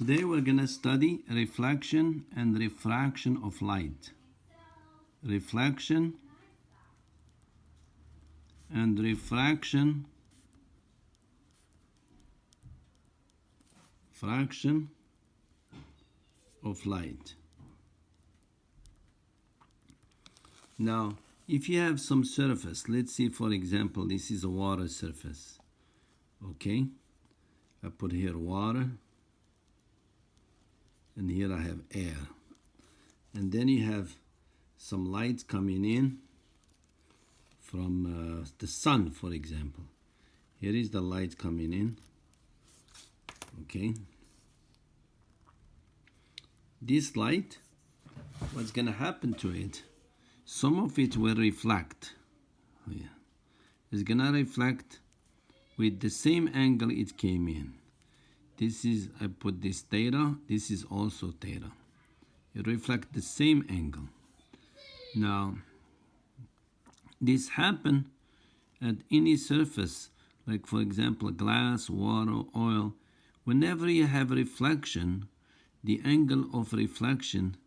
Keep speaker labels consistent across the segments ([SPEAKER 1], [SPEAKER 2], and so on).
[SPEAKER 1] Today we're going to study reflection and refraction of light. Reflection and refraction of light. Now, if you have some surface, let's say for example, this is a water surface. Okay, I put here water, and here I have air. And then you have some light coming in from the sun, for example. Here is the light coming in. Okay. This light, what's going to happen to it? Some of it will reflect. Oh, yeah. It's going to reflect with the same angle it came in. This is, I put this theta, this is also theta. It reflects the same angle. Now, this happens at any surface, like for example, glass, water, oil. Whenever you have reflection, the angle of reflection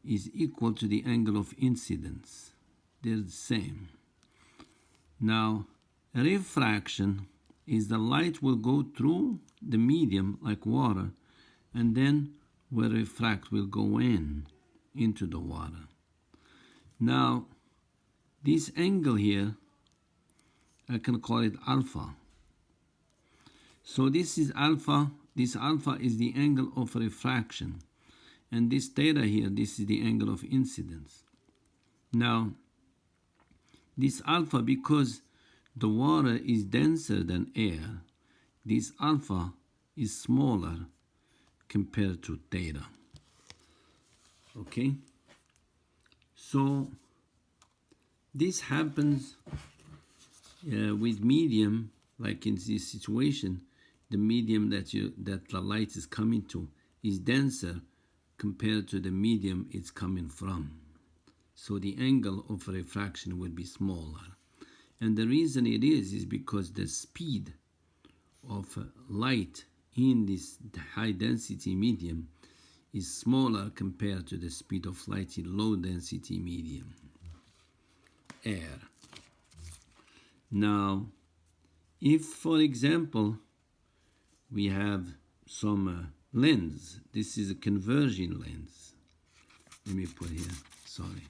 [SPEAKER 1] is equal to the angle of incidence. They're the same. Now, refraction is the light will go through the medium like water, and then will refract, will go into the water. Now, this angle here, I can call it alpha. So this is alpha. This alpha is the angle of refraction. And this theta here, this is the angle of incidence. Now, this alpha, because the water is denser than air, this alpha is smaller compared to theta. Okay? So, this happens with medium, like in this situation, the medium that the light is coming to is denser compared to the medium it's coming from. So the angle of refraction will be smaller. And the reason it is because the speed of light in this high density medium is smaller compared to the speed of light in low density medium, air. Now, if for example we have some lens, this is a converging lens. Let me put here, sorry.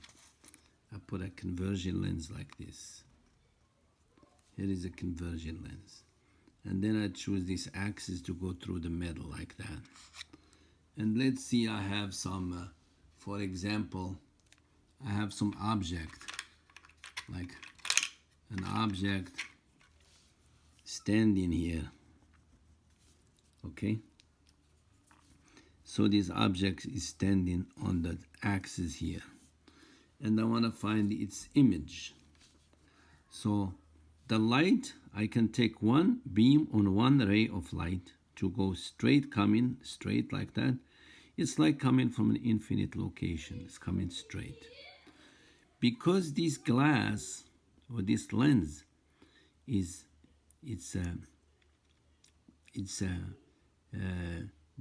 [SPEAKER 1] I put a converging lens like this. Here is a converging lens. And then I choose this axis to go through the middle like that. And let's see, I have some, for example, I have some object, like an object standing here. Okay? So this object is standing on the axis here. And I want to find its image. So the light, I can take one beam on one ray of light to go straight, coming straight like that. It's like coming from an infinite location. It's coming straight. Because this glass or this lens is, it's a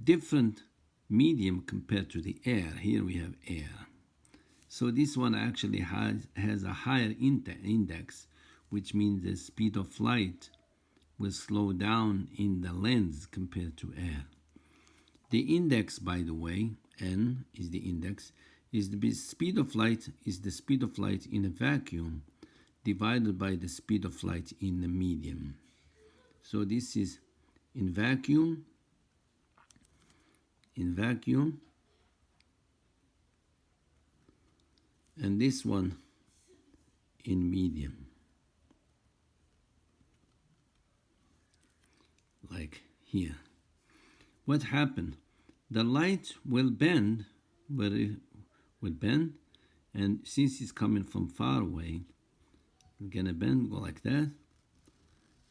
[SPEAKER 1] different medium compared to the air. Here we have air. So this one actually has a higher index, which means the speed of light will slow down in the lens compared to air. The index, by the way, n is the index, is the speed of light in a vacuum divided by the speed of light in the medium. So this is in vacuum, and this one in medium. Like here. What happened? The light will bend, but it will bend, and since it's coming from far away, it's gonna bend, go like that,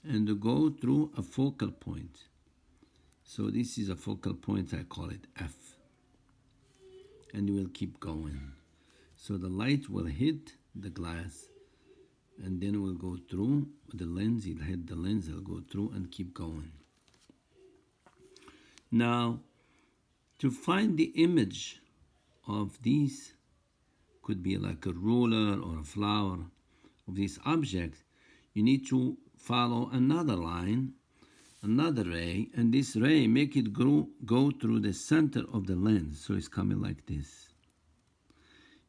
[SPEAKER 1] and go through a focal point. So this is a focal point, I call it F. And it will keep going. So the light will hit the glass, and then it will go through the lens, it'll hit the lens, it'll go through and keep going. Now, To find the image of these, could be like a ruler or a flower of this object, you need to follow another line, another ray, and this ray make it go through the center of the lens, so it's coming like this.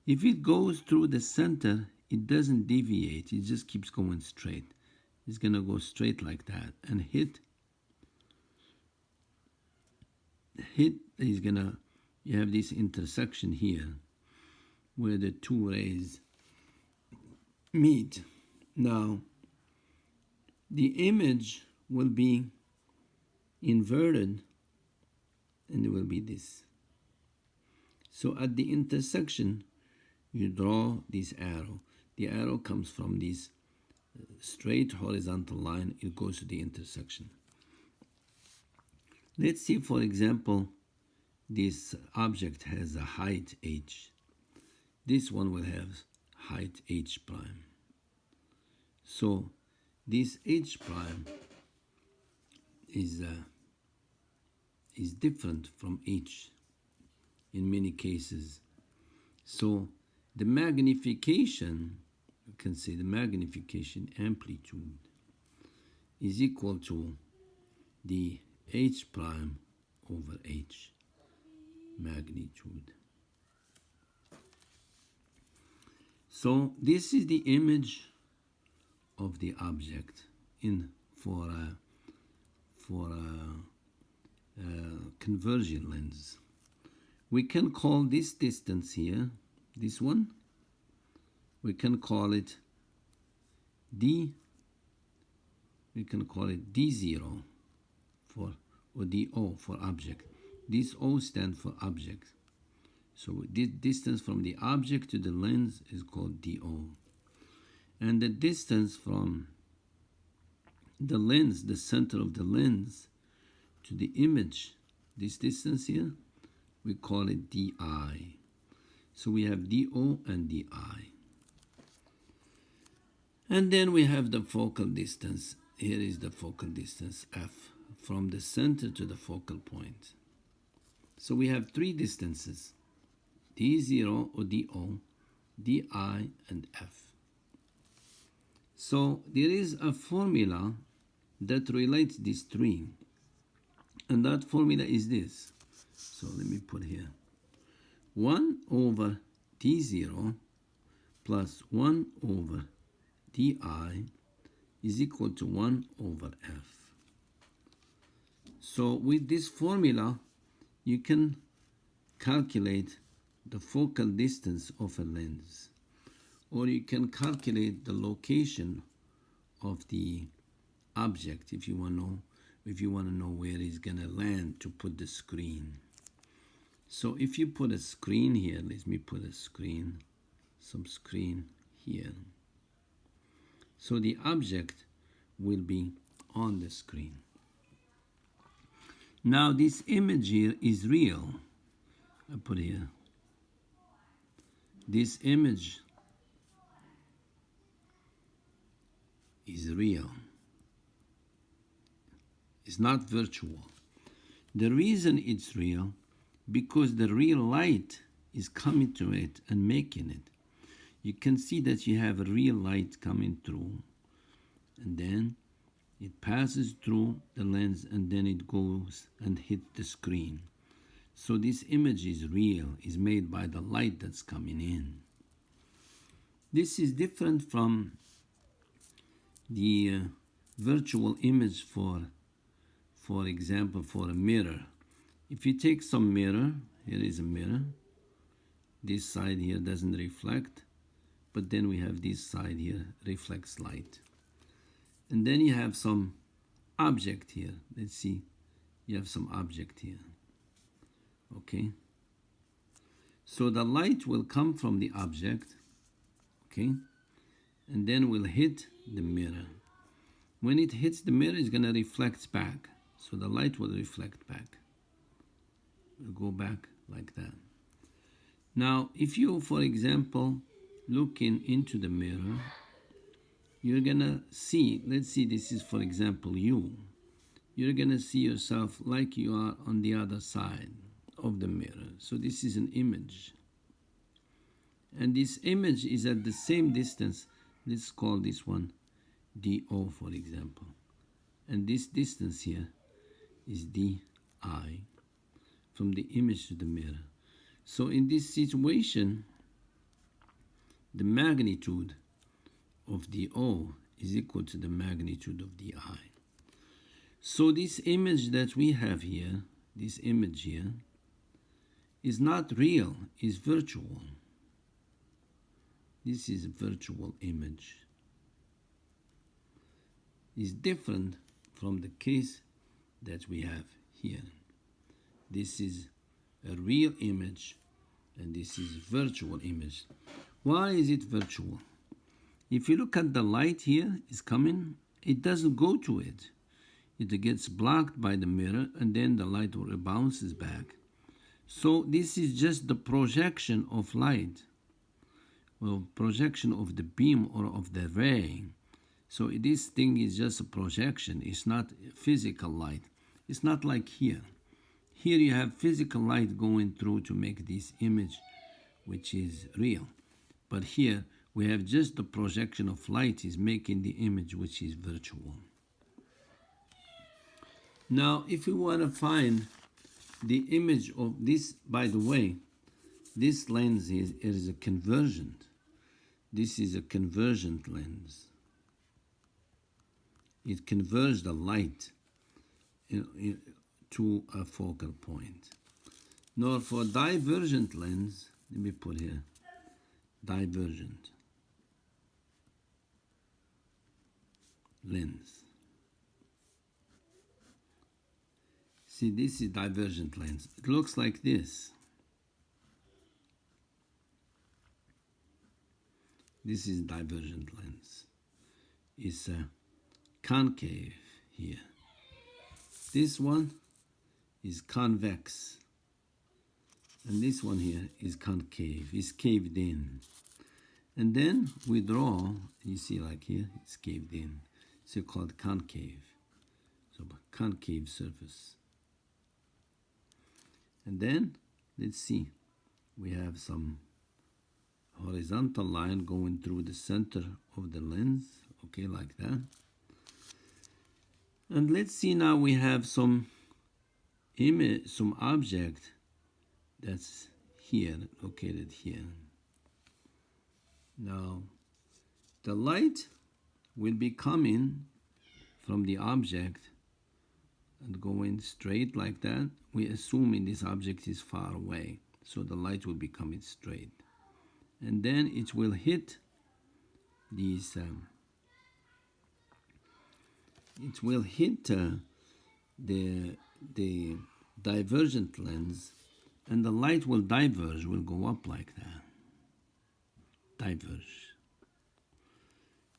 [SPEAKER 1] If it goes through the center, it doesn't deviate, it just keeps going straight. It's gonna go straight like that and hit is gonna, you have this intersection here where the two rays meet. Now the image will be inverted and it will be this. So at the intersection you draw this arrow. The arrow comes from this straight horizontal line, it goes to the intersection. Let's see, for example, this object has a height h. This one will have height h prime. So this h prime is different from h in many cases. So the magnification, you can say the magnification amplitude is equal to the h prime over h magnitude. So this is the image of the object for a converging lens. We can call this distance here, this one, we can call it D. We can call it D0 or DO for object. This O stands for object. So this distance from the object to the lens is called DO. And the distance from the lens, the center of the lens, to the image, this distance here, we call it DI. So we have DO and DI. And then we have the focal distance. Here is the focal distance, F, from the center to the focal point. So we have three distances, D0 or DO, DI, and F. So there is a formula that relates these three. And that formula is this. So let me put here. 1 over D0 plus 1 over DI is equal to 1 over F. So with this formula, you can calculate the focal distance of a lens, or you can calculate the location of the object if you want to know where it's going to land to put the screen. So if you put a screen here, let me put a screen, some screen here. So the object will be on the screen. Now this image here is real. I put here. This image is real. It's not virtual. The reason it's real, because the real light is coming to it and making it. You can see that you have a real light coming through, and then it passes through the lens, and then it goes and hits the screen. So this image is real, is made by the light that's coming in. This is different from the virtual image for example, for a mirror. If you take some mirror, here is a mirror. This side here doesn't reflect, but then we have this side here reflects light. And then you have some object here. Let's see, you have some object here. Okay, so the light will come from the object, okay, and then will hit the mirror. When it hits the mirror, it's going to reflect back. So the light will reflect back. It will go back like that. Now, if you, for example, looking into the mirror, you're going to see, let's see, this is, for example, you. You're going to see yourself like you are on the other side of the mirror. So this is an image. And this image is at the same distance. Let's call this one DO, for example. And this distance here is DI from the image to the mirror. So in this situation, the magnitude of DO is equal to the magnitude of DI. So this image that we have here, this image here, is not real, is virtual. This is a virtual image. It's different from the case that we have here. This is a real image and this is virtual image. Why is it virtual? If you look at the light here is coming, it doesn't go to it. It gets blocked by the mirror and then the light bounces back. So this is just the projection of light. Well, projection of the beam or of the ray. So this thing is just a projection. It's not physical light. It's not like here. Here you have physical light going through to make this image, which is real. But here we have just the projection of light is making the image, which is virtual. Now, if we want to find the image of this, by the way, this lens is a convergent. This is a convergent lens. It converges the light to a focal point. Now for divergent lens, let me put here, divergent lens. See, this is divergent lens. It looks like this. This is divergent lens. It's a concave here. This one is convex. And this one here is concave. It's caved in. And then we draw, you see like here, it's caved in. So called concave. So concave surface. And then, let's see, we have some horizontal line going through the center of the lens, okay, like that. And let's see now we have some image, some object that's here, located here. Now, the light will be coming from the object and going straight like that. We assuming this object is far away, so the light will be coming straight. And then it will hit these, it will hit the divergent lens, and the light will diverge, will go up like that. Diverge.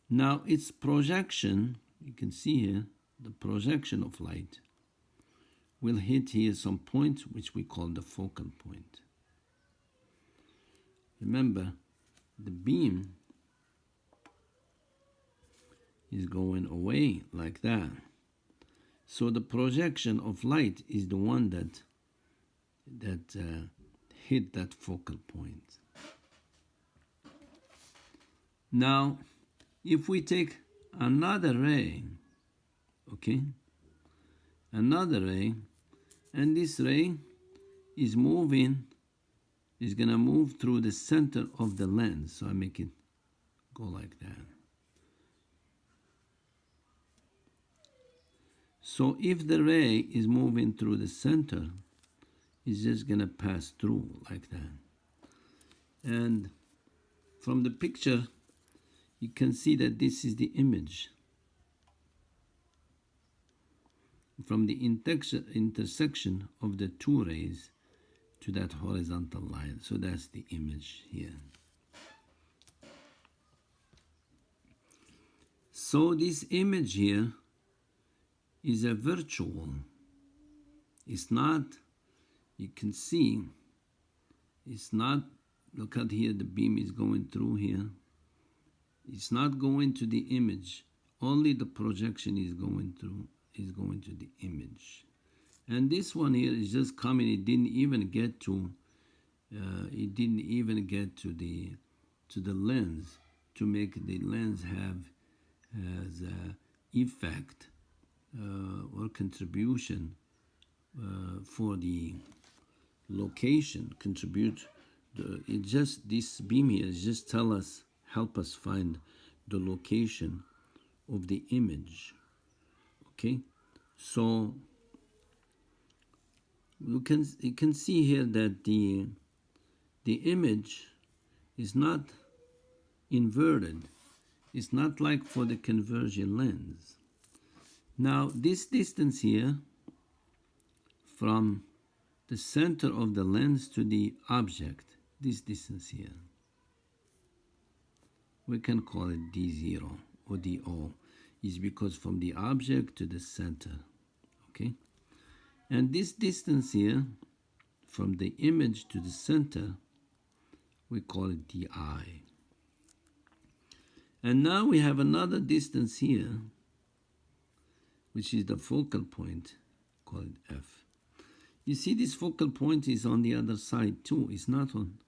[SPEAKER 1] Now its projection, you can see here, the projection of light will hit here some point which we call the focal point. Remember, the beam is going away like that. So the projection of light is the one that hit that focal point. Now, if we take another ray, okay, another ray, and this ray is moving, is going to move through the center of the lens. So I make it go like that. So if the ray is moving through the center, it's just going to pass through like that. And from the picture, you can see that this is the image. From the intersection of the two rays to that horizontal line. So that's the image here. So this image here is a virtual. It's not, you can see, it's not, look at here, the beam is going through here. It's not going to the image. Only the projection is going through, is going to the image. And this one here is just coming. It didn't even get to the lens to make the lens have as a effect or contribution for the location. It just, this beam here is just help us find the location of the image. Okay, so you can see here that the image is not inverted. It's not like for the converging lens. Now this distance here from the center of the lens to the object, this distance here, we can call it D0 or DO, is because from the object to the center. Okay, and this distance here from the image to the center, we call it DI. And now we have another distance here, which is the focal point, call it F. You see, this focal point is on the other side too. It's not on,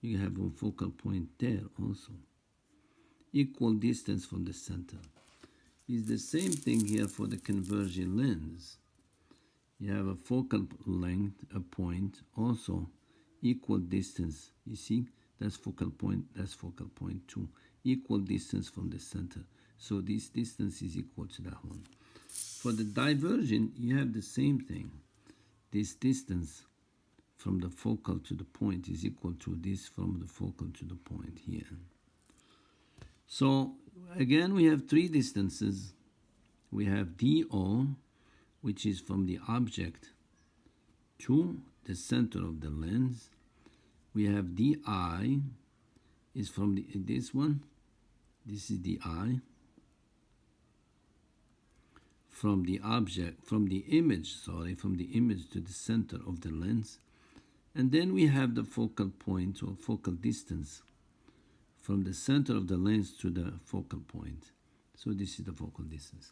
[SPEAKER 1] you have a focal point there also. Equal distance from the center. It's the same thing here for the converging lens. You have a focal length, a point, also equal distance. You see, that's focal point too. Equal distance from the center. So this distance is equal to that one. For the divergent, you have the same thing. This distance from the focal to the point is equal to this from the focal to the point here. So again, we have three distances. We have DO, which is from the object to the center of the lens. We have DI, is from this one. This is DI. From the object, from the image to the center of the lens. And then we have the focal point or focal distance from the center of the lens to the focal point. So this is the focal distance.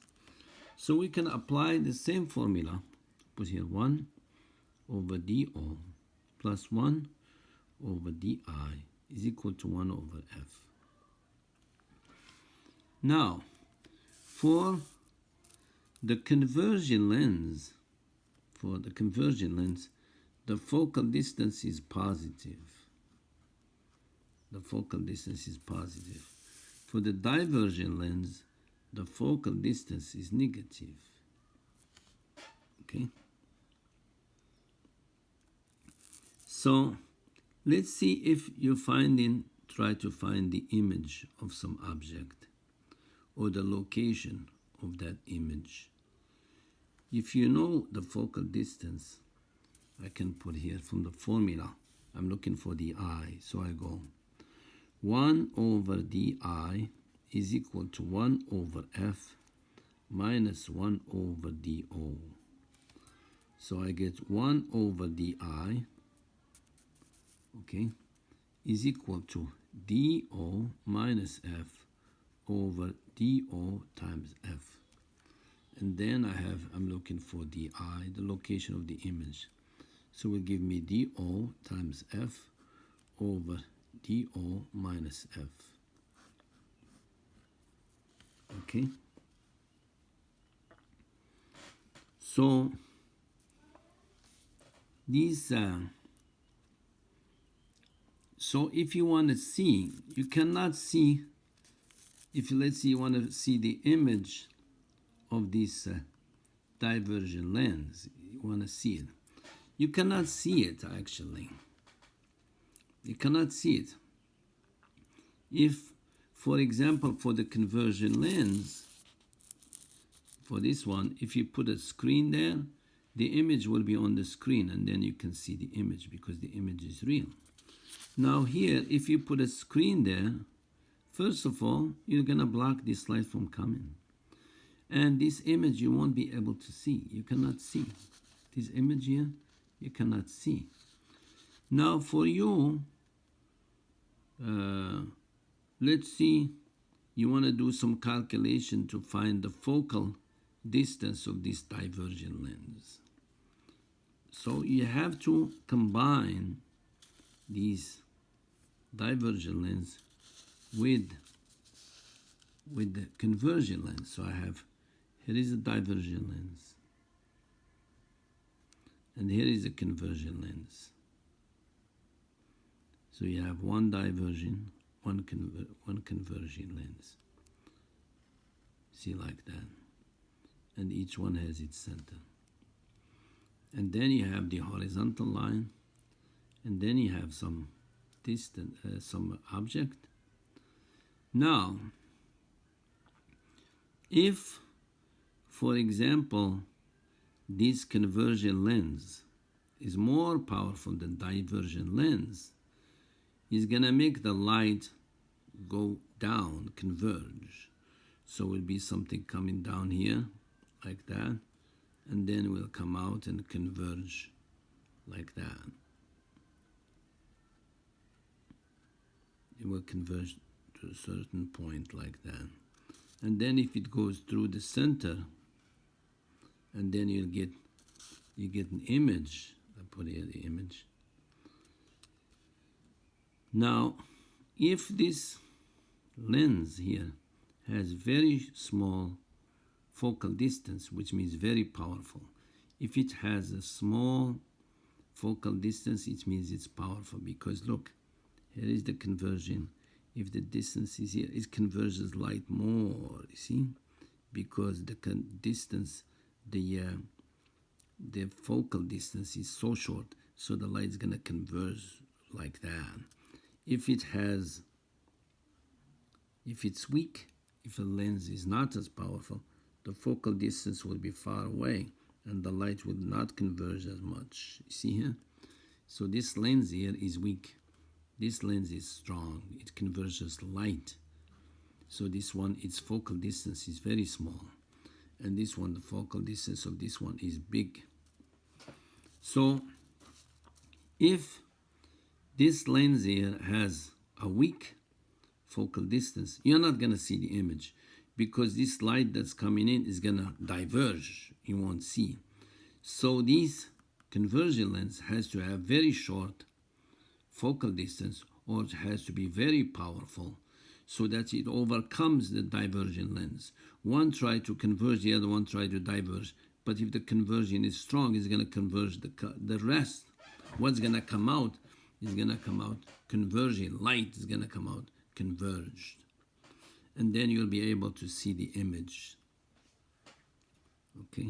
[SPEAKER 1] So we can apply the same formula. Put here 1 over DO plus 1 over DI is equal to 1 over F. Now, for the converging lens, the focal distance is positive. The focal distance is positive. For the divergent lens, the focal distance is negative. Okay? So let's see if you try to find the image of some object or the location of that image. If you know the focal distance, I can put here from the formula. I'm looking for the I, so I go 1 over DI is equal to 1 over F minus 1 over DO. So I get 1 over DI, okay, is equal to DO minus F over DO times F. And then I'm looking for DI, the location of the image. So it will give me DO times F over DO minus F. Okay? So these so if you want to see, you cannot see, if let's say you want to see the image of this divergent lens, you want to see it. You cannot see it actually. You cannot see it. If, for example, for the convergent lens, for this one, if you put a screen there, the image will be on the screen and then you can see the image because the image is real. Now here, if you put a screen there, first of all, you're going to block this light from coming. And this image you won't be able to see. You cannot see. This image here, you cannot see. Now for you, let's see, you want to do some calculation to find the focal distance of this divergent lens. So you have to combine these divergent lens with the converging lens. So I have, here is a divergent lens, and here is a converging lens. So you have one diverging, one converging lens. See, like that. And each one has its center. And then you have the horizontal line, and then you have some distant, some object. Now, if, for example, this convergent lens is more powerful than divergent lens, it's gonna make the light go down, converge. So it will be something coming down here, like that, and then it will come out and converge like that. It will converge to a certain point like that. And then if it goes through the center, and then you get an image. I put here the image. Now, if this lens here has very small focal distance, which means very powerful. If it has a small focal distance, it means it's powerful, because look, here is the conversion. If the distance is here, it converges light more, you see? Because the distance, the focal distance is so short, so the light is gonna converge like that. If it's weak, if a lens is not as powerful, the focal distance will be far away and the light will not converge as much. You see here? So this lens here is weak. This lens is strong. It converges light. So this one, its focal distance is very small. And this one, the focal distance of this one is big. So if this lens here has a weak focal distance, you're not going to see the image, because this light that's coming in is going to diverge. You won't see. So this converging lens has to have very short focal distance, or it has to be very powerful, so that it overcomes the divergent lens. One try to converge, the other one try to diverge. But if the conversion is strong, it's going to converge the rest. What's going to come out is going to come out converging. Light is going to come out converged. And then you'll be able to see the image. Okay.